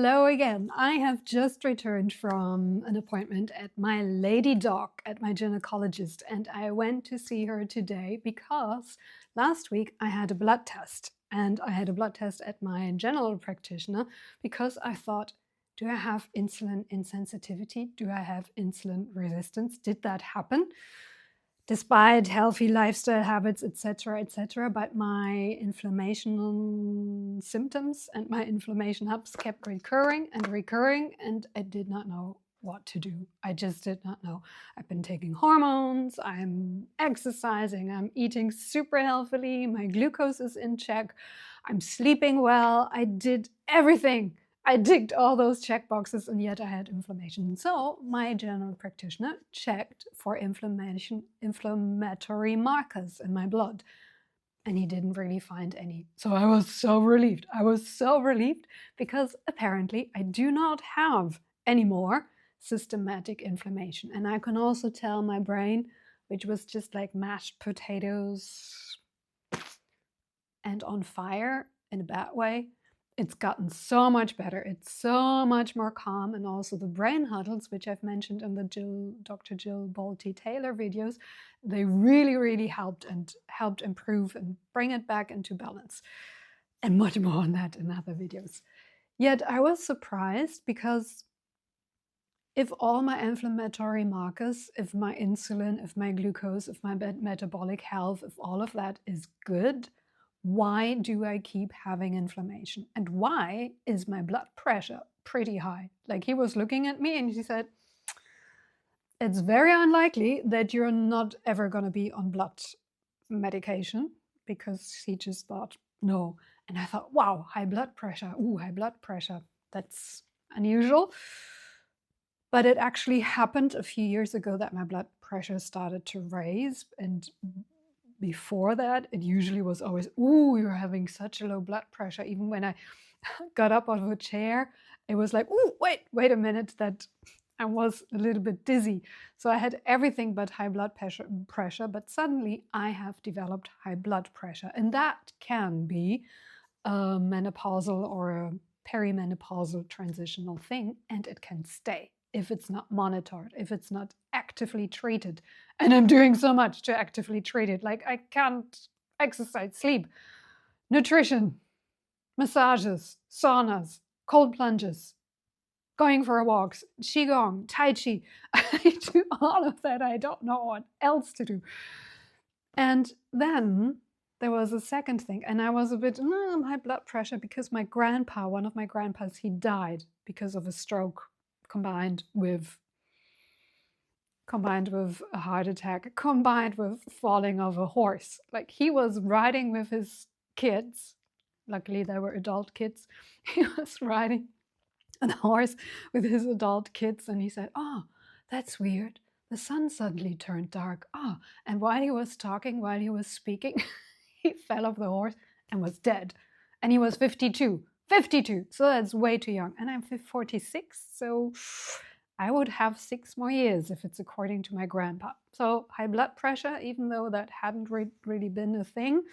Hello again. I have just returned from an appointment at my lady doc, at my gynecologist, and I went to see her today because last week I had a blood test, and I had a blood test at my general practitioner because I thought, do I have insulin insensitivity? Do I have insulin resistance? Did that happen? Despite healthy lifestyle habits, etc., but my inflammation symptoms and my inflammation hubs kept recurring, and I did not know what to do. I just did not know. I've been taking hormones, I'm exercising, I'm eating super healthily, my glucose is in check, I'm sleeping well, I did everything. I ticked all those check boxes, and yet I had inflammation. So my general practitioner checked for inflammatory markers in my blood, and he didn't really find any. So I was so relieved. I was so relieved because apparently I do not have any more systematic inflammation. And I can also tell my brain, which was just like mashed potatoes and on fire in a bad way, it's gotten so much better. It's so much more calm. And also the brain huddles, which I've mentioned in the Dr. Jill Bolte-Taylor videos, they really helped improve and bring it back into balance. And much more on that in other videos. Yet I was surprised because if all my inflammatory markers, if my insulin, if my glucose, if my metabolic health, if all of that is good, why do I keep having inflammation? And why is my blood pressure pretty high? Like, he was looking at me and he said, it's very unlikely that you're not ever going to be on blood medication, because he just thought, no. And I thought, wow, high blood pressure. Ooh, high blood pressure. That's unusual. But it actually happened a few years ago that my blood pressure started to raise, and before that, it usually was always, ooh, you're having such a low blood pressure. Even when I got up out of a chair, it was like, ooh, wait a minute, that I was a little bit dizzy. So I had everything but high blood pressure, but suddenly I have developed high blood pressure. And that can be a menopausal or a perimenopausal transitional thing, and it can stay if it's not monitored, if it's not actively treated. And I'm doing so much to actively treat it. Like, I can't exercise, sleep, nutrition, massages, saunas, cold plunges, going for walks, qigong, tai chi. I do all of that. I don't know what else to do. And then there was a second thing, and I was a bit high blood pressure because my grandpa, one of my grandpas, he died because of a stroke combined with a heart attack, combined with falling off a horse. Like, he was riding with his kids. Luckily, they were adult kids. He was riding on a horse with his adult kids, and he said, oh, that's weird. The sun suddenly turned dark. Oh, and while he was talking, while he was speaking, he fell off the horse and was dead. And he was 52. 52, so that's way too young. And I'm 46, so I would have 6 more years if it's according to my grandpa. So high blood pressure, even though that hadn't really been a thing,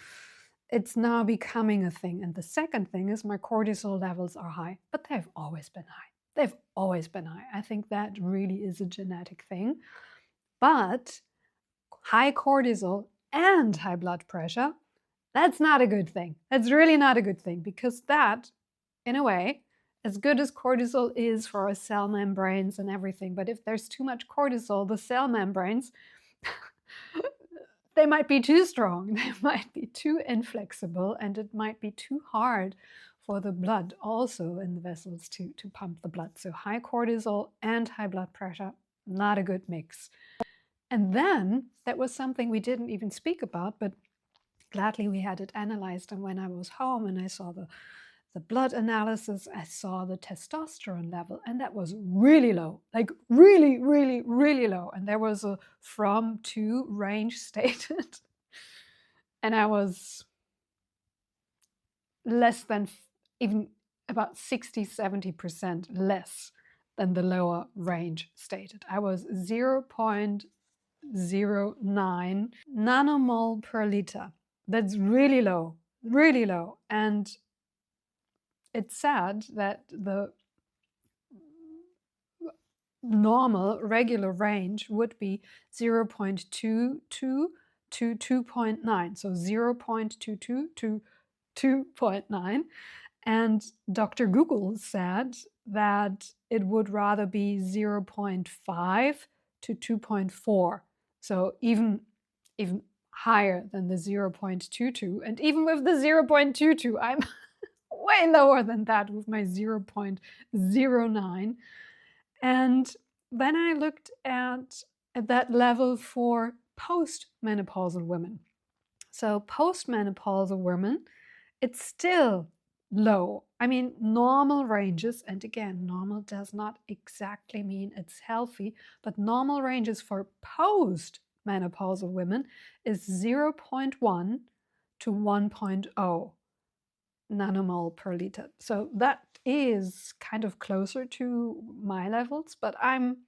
it's now becoming a thing. And the second thing is my cortisol levels are high, but they've always been high. They've always been high. I think that really is a genetic thing. But high cortisol and high blood pressure, that's not a good thing. That's really not a good thing, because that, in a way, as good as cortisol is for our cell membranes and everything, but if there's too much cortisol, the cell membranes, they might be too strong, they might be too inflexible, and it might be too hard for the blood also in the vessels to pump the blood. So high cortisol and high blood pressure, not a good mix. And then that was something we didn't even speak about, but gladly we had it analyzed. And when I was home and I saw the blood analysis, I saw the testosterone level, and that was really low, like really low. And there was a from to range stated. And I was less than, even about 60–70% less than the lower range stated. I was 0.09 nanomole per liter. That's really low, really low. And it's sad that the normal, regular range would be 0.22 to 2.9. So 0.22 to 2.9. And Dr. Google said that it would rather be 0.5 to 2.4. So even higher than the 0.22. And even with the 0.22, I'm way lower than that with my 0.09. And then I looked at that level for postmenopausal women. So postmenopausal women, it's still low. I mean, normal ranges, and again, normal does not exactly mean it's healthy, but normal ranges for postmenopausal women is 0.1 to 1.0 nanomole per liter. So that is kind of closer to my levels, but I am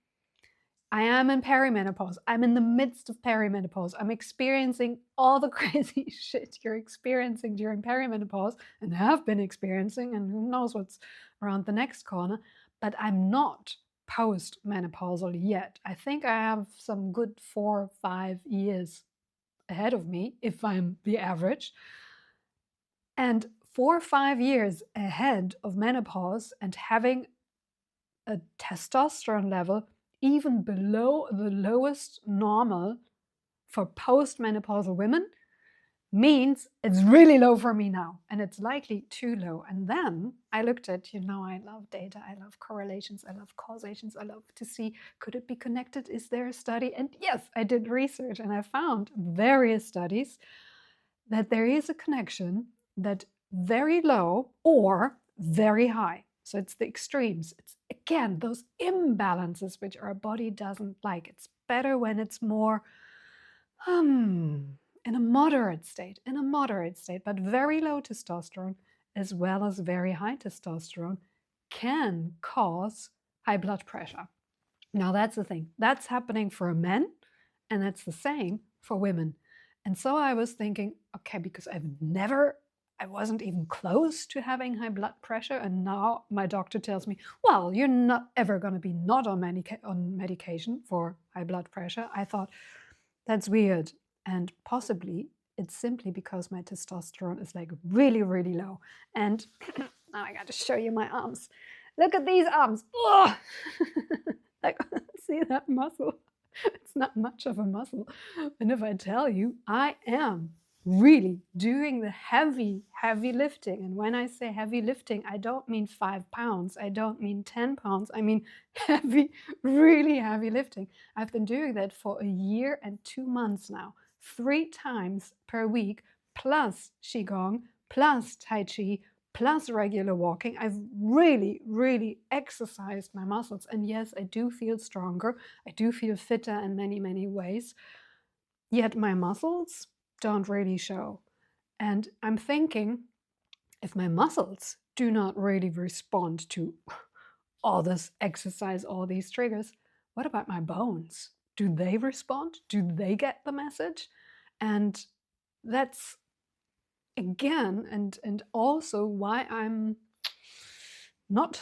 in perimenopause. I'm in the midst of perimenopause. I'm experiencing all the crazy shit you're experiencing during perimenopause and have been experiencing, and who knows what's around the next corner. But I'm not post-menopausal yet. I think I have some good 4 or 5 years ahead of me if I'm the average. And 4 or 5 years ahead of menopause and having a testosterone level even below the lowest normal for postmenopausal women means it's really low for me now, and it's likely too low. And then I looked at, I love data, I love correlations, I love causations, I love to see, could it be connected? Is there a study? And yes, I did research and I found various studies that there is a connection that very low or very high. So it's the extremes. It's again those imbalances which our body doesn't like. It's better when it's more in a moderate state, but very low testosterone as well as very high testosterone can cause high blood pressure. Now that's the thing. That's happening for men, and that's the same for women. And so I was thinking, okay, because I wasn't even close to having high blood pressure, and now my doctor tells me, well, you're not ever going to be not on medication for high blood pressure. I thought, that's weird. And possibly it's simply because my testosterone is like really, really low. And now I got to show you my arms. Look at these arms. Oh! Like, see that muscle? It's not much of a muscle. And if I tell you, I am really doing the heavy lifting. And when I say heavy lifting, I don't mean 5 pounds. I don't mean 10 pounds. I mean heavy, really heavy lifting. I've been doing that for 1 year and 2 months now, 3 times per week, plus Qigong, plus Tai Chi, plus regular walking. I've really, really exercised my muscles. And yes, I do feel stronger. I do feel fitter in many, many ways. Yet my muscles don't really show. And I'm thinking, if my muscles do not really respond to all this exercise, all these triggers, what about my bones? Do they respond? Do they get the message? And that's again, and also why I'm not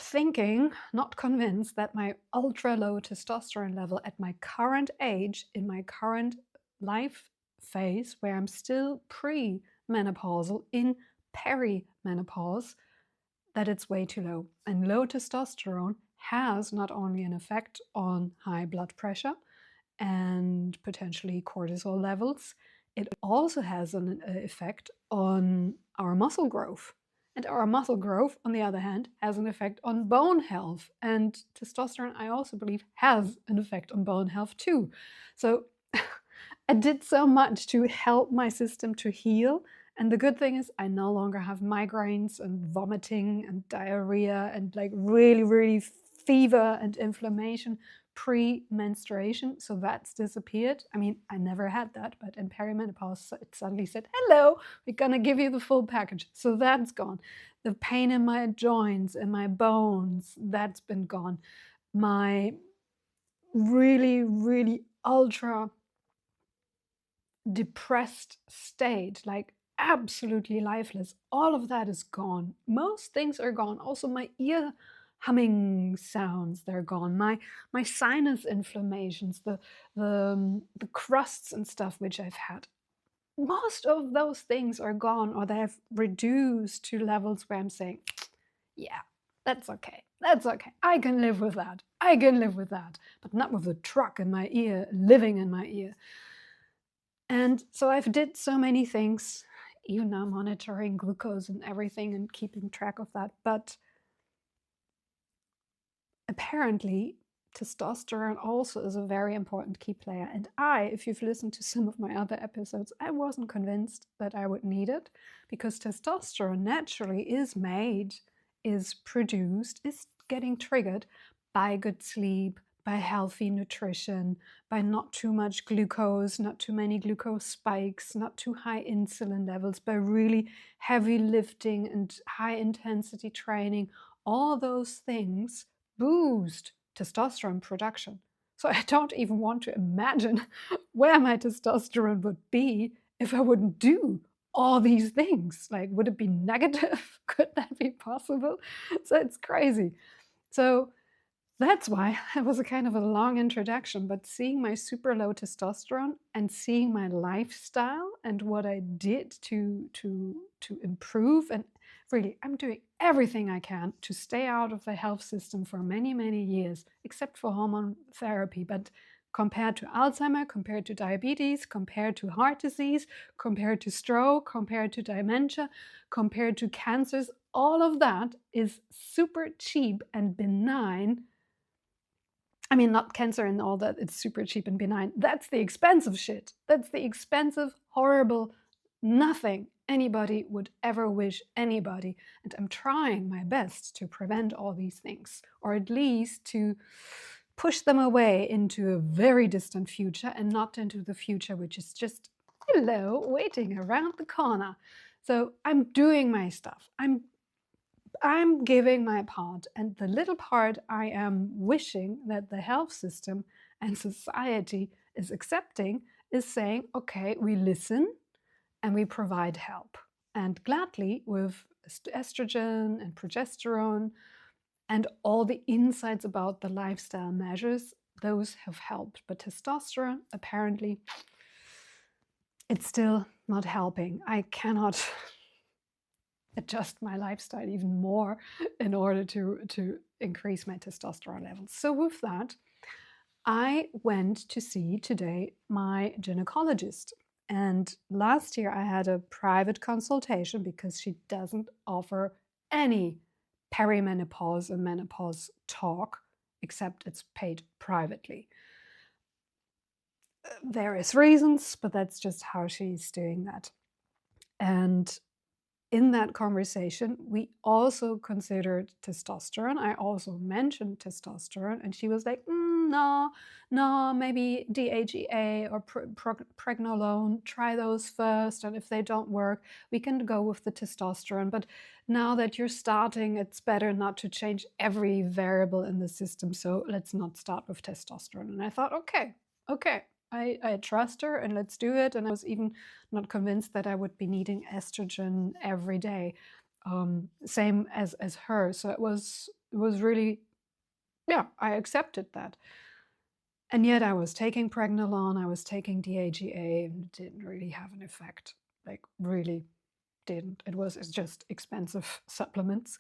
convinced that my ultra low testosterone level at my current age, in my current life phase, where I'm still pre-menopausal, in perimenopause, that it's way too low. And low testosterone has not only an effect on high blood pressure and potentially cortisol levels, it also has an effect on our muscle growth. And our muscle growth, on the other hand, has an effect on bone health. And testosterone, I also believe, has an effect on bone health too. So I did so much to help my system to heal. And the good thing is I no longer have migraines and vomiting and diarrhea and like really, really fever and inflammation pre-menstruation. So that's disappeared. I mean, I never had that, but in perimenopause, it suddenly said, hello, we're going to give you the full package. So that's gone. The pain in my joints and my bones, that's been gone. My really, really ultra depressed state, like absolutely lifeless, all of that is gone. Most things are gone. Also, my ear humming sounds, they're gone. My sinus inflammations, the crusts and stuff which I've had, most of those things are gone, or they have reduced to levels where I'm saying, yeah, that's okay. That's okay. I can live with that. I can live with that. But not with a truck in my ear, living in my ear. And so I've did so many things, even now monitoring glucose and everything and keeping track of that. But apparently, testosterone also is a very important key player. And if you've listened to some of my other episodes, I wasn't convinced that I would need it, because testosterone naturally is made, is produced, is getting triggered by good sleep, by healthy nutrition, by not too much glucose, not too many glucose spikes, not too high insulin levels, by really heavy lifting and high intensity training. All those things boost testosterone production. So I don't even want to imagine where my testosterone would be if I wouldn't do all these things. Like, would it be negative? Could that be possible? So it's crazy. So that's why it was a kind of a long introduction, but seeing my super low testosterone and seeing my lifestyle and what I did to improve, and really, I'm doing everything I can to stay out of the health system for many, many years, except for hormone therapy. But compared to Alzheimer, compared to diabetes, compared to heart disease, compared to stroke, compared to dementia, compared to cancers, all of that is super cheap and benign. I mean, not cancer and all that, it's super cheap and benign. That's the expensive shit. That's the expensive, horrible, nothing anybody would ever wish anybody. And I'm trying my best to prevent all these things, or at least to push them away into a very distant future and not into the future which is just, hello, waiting around the corner. So I'm doing my stuff. I'm giving my part, and the little part I am wishing that the health system and society is accepting is saying, okay, we listen and we provide help. And gladly, with estrogen and progesterone and all the insights about the lifestyle measures, those have helped. But testosterone, apparently, it's still not helping. I cannot adjust my lifestyle even more in order to increase my testosterone levels. So with that, I went to see today my gynecologist. And last year I had a private consultation because she doesn't offer any perimenopause and menopause talk, except it's paid privately. Various reasons, but that's just how she's doing that. And in that conversation, we also considered testosterone. I also mentioned testosterone, and she was like, no, maybe DHEA or pregnenolone, try those first, and if they don't work, we can go with the testosterone. But now that you're starting, it's better not to change every variable in the system, so let's not start with testosterone. And I thought, okay, I trust her and let's do it. And I was even not convinced that I would be needing estrogen every day, same as her. So it was really, yeah, I accepted that. And yet I was taking pregnenolone, I was taking DHEA, and it didn't really have an effect. Like, really didn't. It's just expensive supplements.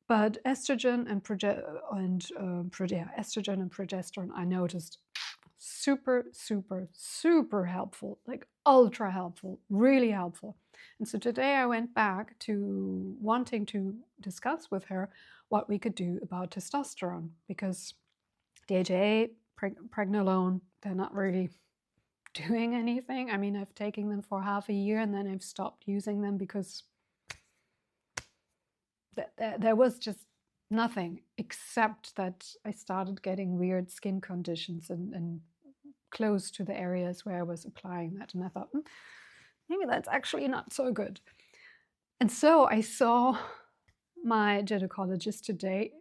But estrogen and progesterone, I noticed super, super, super helpful, like ultra helpful, really helpful. And so today I went back to wanting to discuss with her what we could do about testosterone, because DHA, pregnenolone, they're not really doing anything. I mean, I've taken them for half a year and then I've stopped using them because there was just nothing, except that I started getting weird skin conditions and close to the areas where I was applying that. And I thought, maybe that's actually not so good. And so I saw my gynecologist today,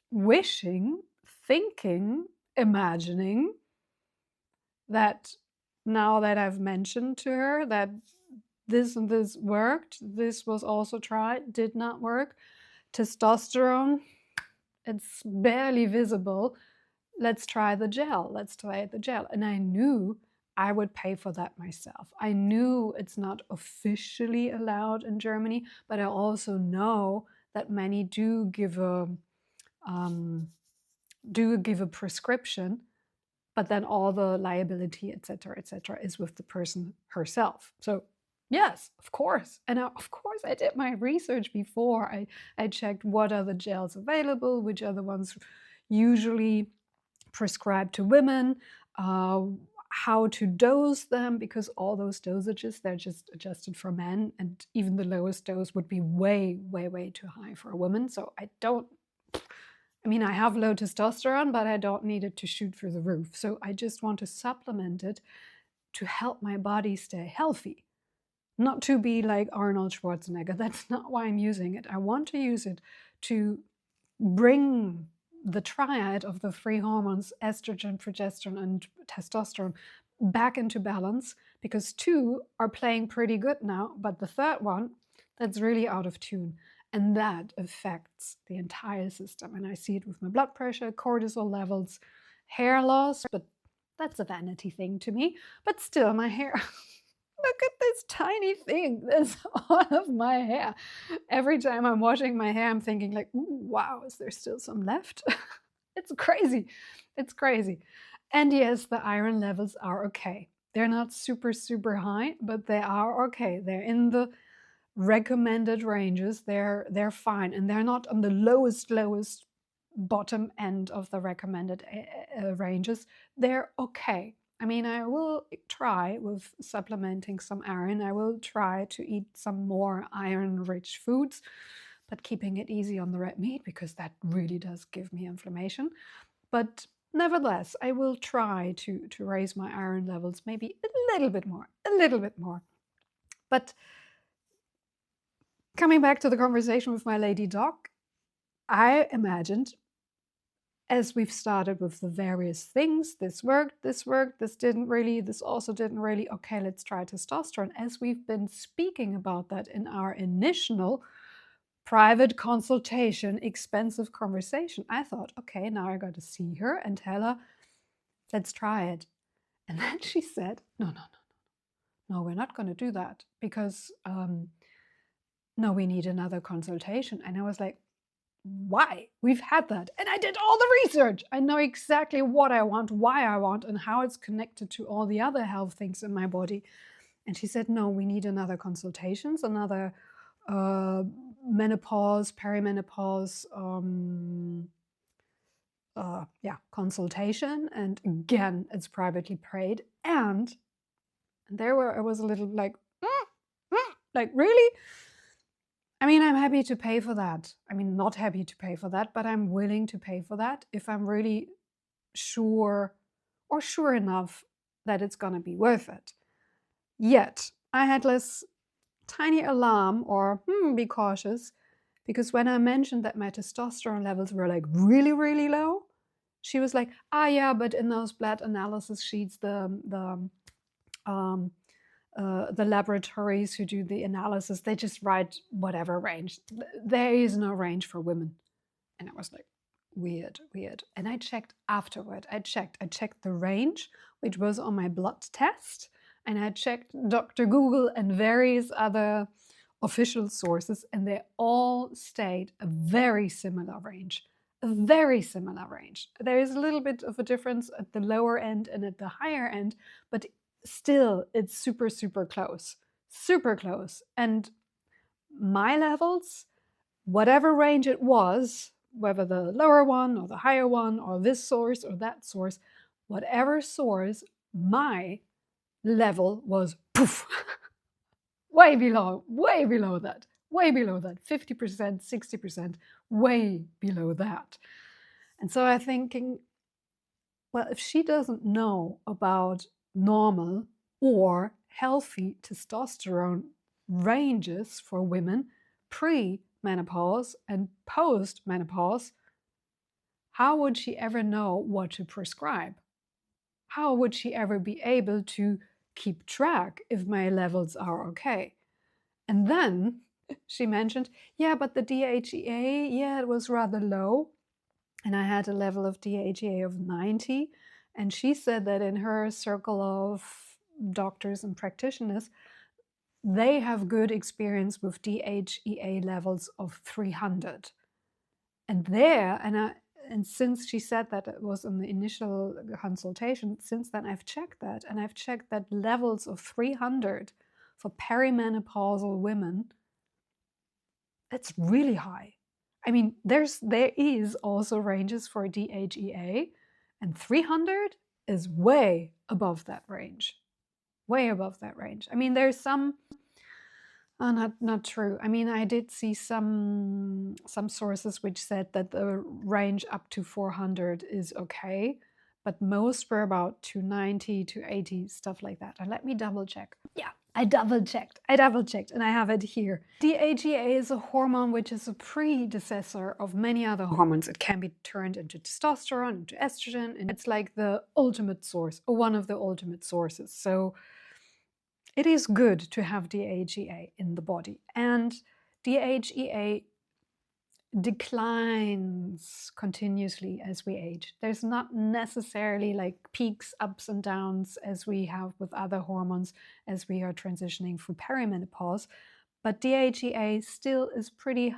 wishing, thinking, imagining that now that I've mentioned to her that this and this worked, this was also tried, did not work, Testosterone, it's barely visible. Let's try the gel. Let's try the gel. And I knew I would pay for that myself. I knew it's not officially allowed in Germany, but I also know that many do give a prescription, but then all the liability, etc., is with the person herself. So yes, of course. And of course, I did my research before. I checked what are the gels available, which are the ones usually prescribed to women, how to dose them, because all those dosages, they're just adjusted for men, and even the lowest dose would be way, way, way too high for a woman. So I have low testosterone, but I don't need it to shoot through the roof. So I just want to supplement it to help my body stay healthy. Not to be like Arnold Schwarzenegger. That's not why I'm using it. I want to use it to bring the triad of the three hormones, estrogen, progesterone, and testosterone, back into balance, because two are playing pretty good now, but the third one, that's really out of tune. And that affects the entire system. And I see it with my blood pressure, cortisol levels, hair loss, but that's a vanity thing to me. But still, my hair, look at this tiny thing. That's all of my hair. Every time I'm washing my hair, I'm thinking like, ooh, wow, is there still some left? It's crazy. It's crazy. And yes, the iron levels are okay. They're not super, super high, but they are okay. They're in the recommended ranges. They're fine, and they're not on the lowest bottom end of the recommended ranges. They're okay. I will try with supplementing some iron. I will try to eat some more iron-rich foods, but keeping it easy on the red meat, because that really does give me inflammation. But nevertheless, I will try to raise my iron levels maybe a little bit more. But coming back to the conversation with my lady doc, I imagined, as we've started with the various things, this worked, this didn't really, this also didn't really, okay, let's try testosterone. As we've been speaking about that in our initial private consultation, expensive conversation, I thought, okay, now I got to see her and tell her, let's try it. And then she said, no, we're not going to do that, because no, we need another consultation. And I was like, why? We've had that. And I did all the research. I know exactly what I want, why I want, and how it's connected to all the other health things in my body. And she said, no, we need another consultations, another menopause, perimenopause, consultation. And again, it's privately paid. And I was a little like, really? I'm happy to pay for that. Not happy to pay for that, but I'm willing to pay for that if I'm really sure enough that it's going to be worth it. Yet, I had this tiny alarm, or be cautious, because when I mentioned that my testosterone levels were like really, really low, she was like, yeah, but in those blood analysis sheets, the laboratories who do the analysis, they just write whatever range. There is no range for women. And I was like, weird. And I checked afterward. I checked the range, which was on my blood test. And I checked Dr. Google and various other official sources, and they all state a very similar range. There is a little bit of a difference at the lower end and at the higher end, but still, it's super, super close. And my levels, whatever range it was, whether the lower one or the higher one or this source or that source, whatever source, my level was poof, way below that, 50%, 60%, way below that. And so I'm thinking, well, if she doesn't know about normal or healthy testosterone ranges for women pre-menopause and post-menopause, how would she ever know what to prescribe? How would she ever be able to keep track if my levels are okay? And then she mentioned, yeah, but the DHEA, yeah, it was rather low. And I had a level of DHEA of 90. And she said that in her circle of doctors and practitioners, they have good experience with DHEA levels of 300. And there, and since she said that it was in the initial consultation, since then I've checked that, and I've checked that levels of 300 for perimenopausal women, that's really high. I mean, there is also ranges for DHEA, and 300 is way above that range. Way above that range. I mean, there's some, not true. I mean, I did see some sources which said that the range up to 400 is okay, but most were about 290, 280, stuff like that. And let me double check. Yeah, I double checked, and I have it here. DHEA is a hormone which is a predecessor of many other hormones. It can be turned into testosterone, into estrogen, and it's like the ultimate source, or one of the ultimate sources. So it is good to have DHEA in the body, and DHEA declines continuously as we age. There's not necessarily like peaks, ups and downs as we have with other hormones as we are transitioning through perimenopause, but DHEA still is pretty,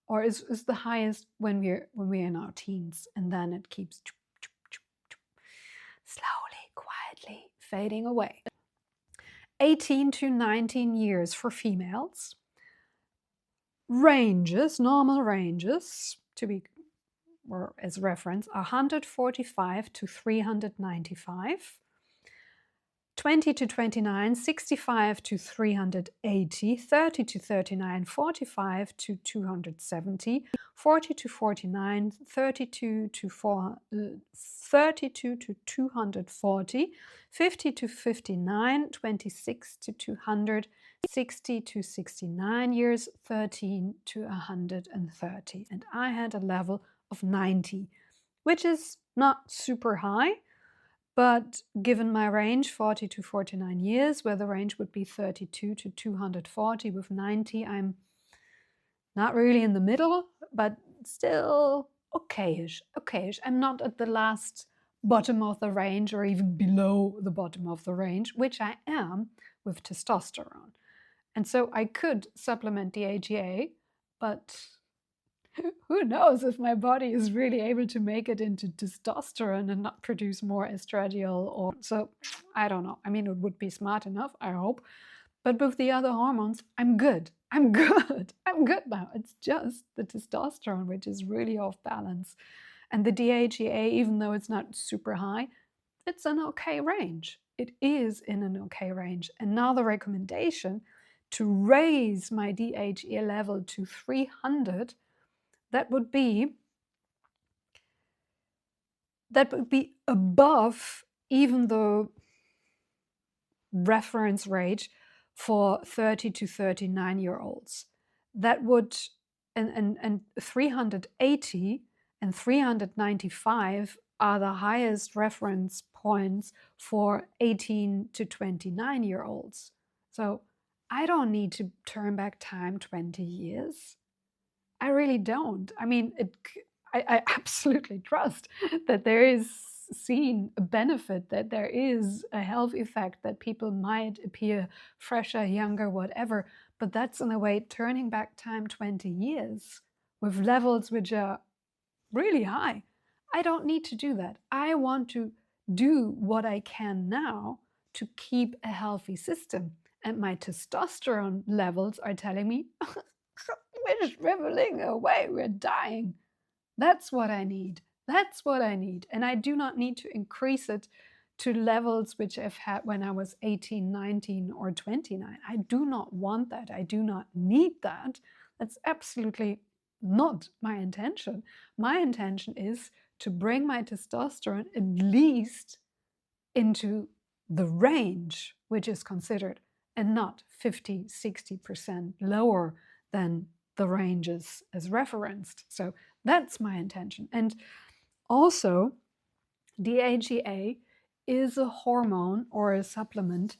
or is the highest when we're in our teens, and then it keeps slowly, quietly fading away. 18 to 19 years for females. Ranges, normal ranges, to be, or as reference, 145 to 395. 20 to 29, 65 to 380, 30 to 39, 45 to 270, 40 to 49, 32 to 240, 50 to 59, 26 to 200, 60 to 69 years, 13 to 130. And I had a level of 90, which is not super high. But given my range, 40 to 49 years, where the range would be 32 to 240 with 90, I'm not really in the middle, but still okayish. I'm not at the last bottom of the range or even below the bottom of the range, which I am with testosterone. And so I could supplement DHEA, but who knows if my body is really able to make it into testosterone and not produce more estradiol, or so I don't know. I mean, it would be smart enough, I hope. But with the other hormones, I'm good. I'm good now. It's just the testosterone which is really off balance. And the DHEA, even though it's not super high, it's an okay range. It is in an okay range. And now the recommendation to raise my DHEA level to 300, that would be above even the reference rate for 30 to 39-year-olds. That would, and 380 and 395 are the highest reference points for 18 to 29-year-olds. So I don't need to turn back time 20 years. I really don't. I mean, I absolutely trust that there is seen a benefit, that there is a health effect, that people might appear fresher, younger, whatever. But that's in a way turning back time 20 years with levels which are really high. I don't need to do that. I want to do what I can now to keep a healthy system. And my testosterone levels are telling me, we're shriveling away, we're dying. That's what I need. That's what I need. And I do not need to increase it to levels which I've had when I was 18, 19, or 29. I do not want that. I do not need that. That's absolutely not my intention. My intention is to bring my testosterone at least into the range which is considered, and not 50, 60% lower than the ranges as referenced. So that's my intention. And also, DHEA is a hormone or a supplement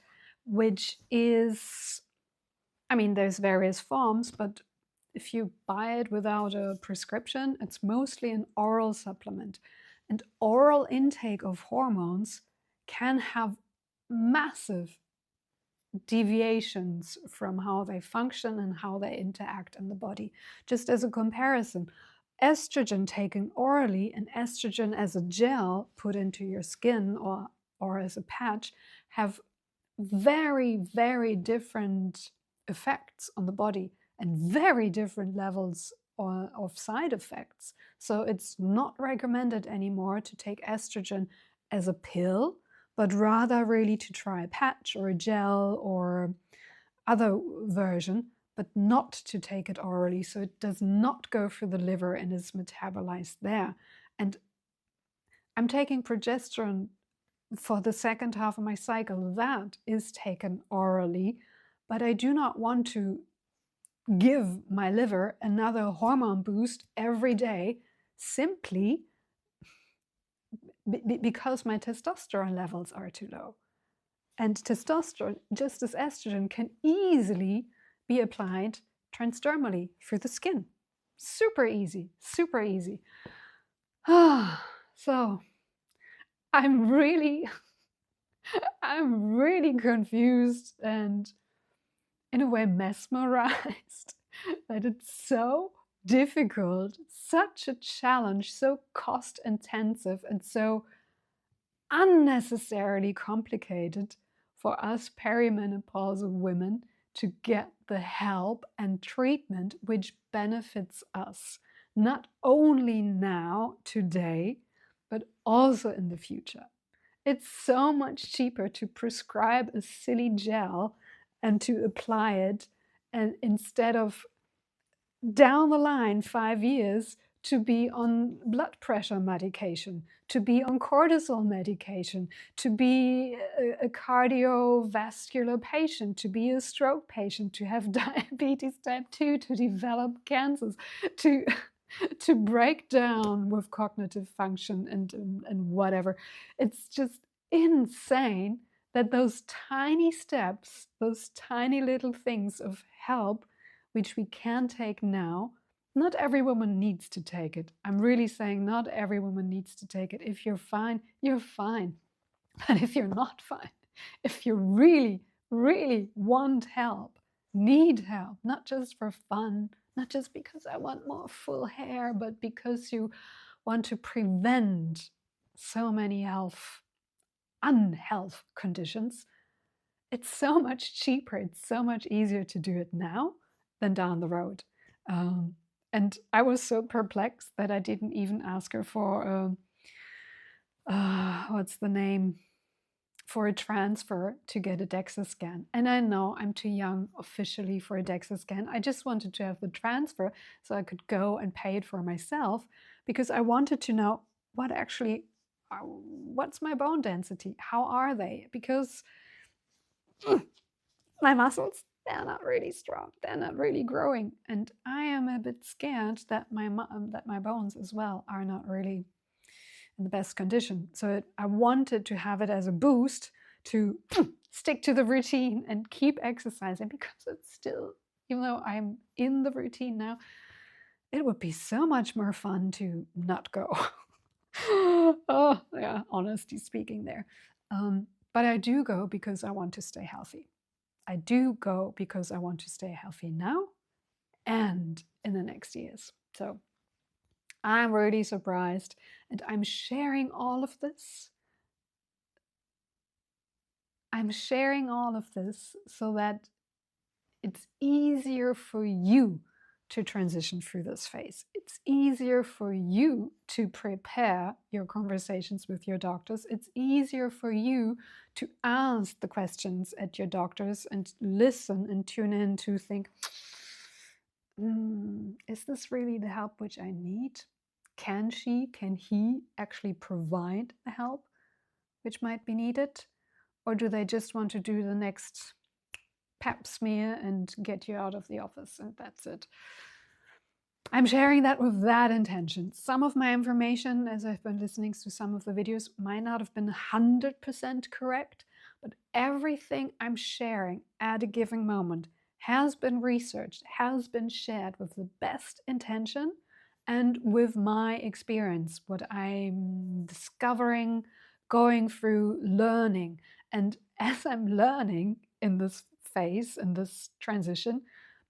which is, I mean, there's various forms, but if you buy it without a prescription, it's mostly an oral supplement. And oral intake of hormones can have massive deviations from how they function and how they interact in the body. Just as a comparison, estrogen taken orally and estrogen as a gel put into your skin or as a patch have very, very different effects on the body and very different levels of side effects. So it's not recommended anymore to take estrogen as a pill, but rather really to try a patch or a gel or other version, but not to take it orally, so it does not go through the liver and is metabolized there. And I'm taking progesterone for the second half of my cycle. That is taken orally, but I do not want to give my liver another hormone boost every day simply because my testosterone levels are too low. And testosterone, just as estrogen, can easily be applied transdermally through the skin. Super easy, super easy. So I'm really confused and in a way mesmerized that it's so difficult, such a challenge, so cost intensive and so unnecessarily complicated for us perimenopausal women to get the help and treatment which benefits us, not only now, today, but also in the future. It's so much cheaper to prescribe a silly gel and to apply it, and instead of down the line 5 years to be on blood pressure medication, to be on cortisol medication, to be a cardiovascular patient, to be a stroke patient, to have diabetes type 2, to develop cancers, to break down with cognitive function and whatever. It's just insane that those tiny steps, those tiny little things of help, which we can take now, not every woman needs to take it. I'm really saying not every woman needs to take it. If you're fine, you're fine. But if you're not fine, if you really, really want help, need help, not just for fun, not just because I want more full hair, but because you want to prevent so many unhealth conditions, it's so much cheaper, it's so much easier to do it now than down the road. And I was so perplexed that I didn't even ask her for, what's the name? For a transfer to get a DEXA scan. And I know I'm too young officially for a DEXA scan. I just wanted to have the transfer so I could go and pay it for myself because I wanted to know what's my bone density? How are they? Because my muscles, they're not really strong. They're not really growing. And I am a bit scared that my bones as well are not really in the best condition. So I wanted to have it as a boost to stick to the routine and keep exercising, because it's still, even though I'm in the routine now, it would be so much more fun to not go. Oh, yeah, honesty speaking there. But I do go because I want to stay healthy. I do go because I want to stay healthy now and in the next years. So I'm really surprised, and I'm sharing all of this. I'm sharing all of this so that it's easier for you to transition through this phase. It's easier for you to prepare your conversations with your doctors. It's easier for you to ask the questions at your doctors and listen and tune in to think, is this really the help which I need? Can he actually provide the help which might be needed? Or do they just want to do the next pap smear and get you out of the office and that's it? I'm sharing that with that intention. Some of my information, as I've been listening to some of the videos, might not have been 100% correct, but everything I'm sharing at a given moment has been researched, has been shared with the best intention and with my experience, what I'm discovering, going through, learning. And as I'm learning in this phase, in this transition,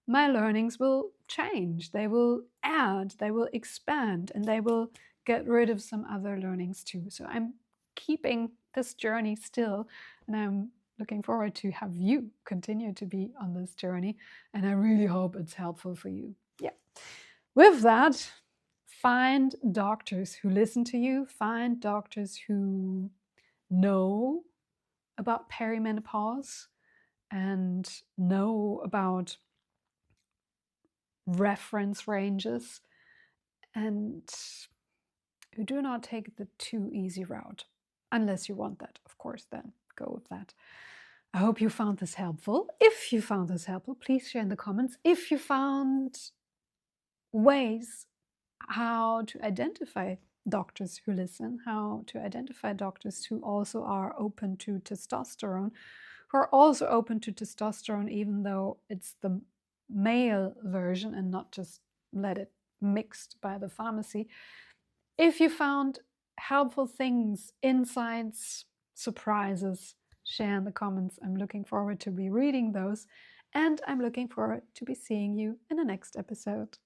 my learnings will change, they will add, they will expand, and they will get rid of some other learnings too. So I'm keeping this journey still, and I'm looking forward to have you continue to be on this journey, and I really hope it's helpful for you. Yeah. With that, find doctors who listen to you, find doctors who know about perimenopause and know about reference ranges, and who do not take the too easy route. Unless you want that, of course, then go with that. I hope you found this helpful. If you found this helpful, please share in the comments. If you found ways how to identify doctors who listen, how to identify doctors who also are open to testosterone, who are also open to testosterone even though it's the male version and not just let it mixed by the pharmacy. If you found helpful things, insights, surprises, share in the comments. I'm looking forward to be reading those, and I'm looking forward to be seeing you in the next episode.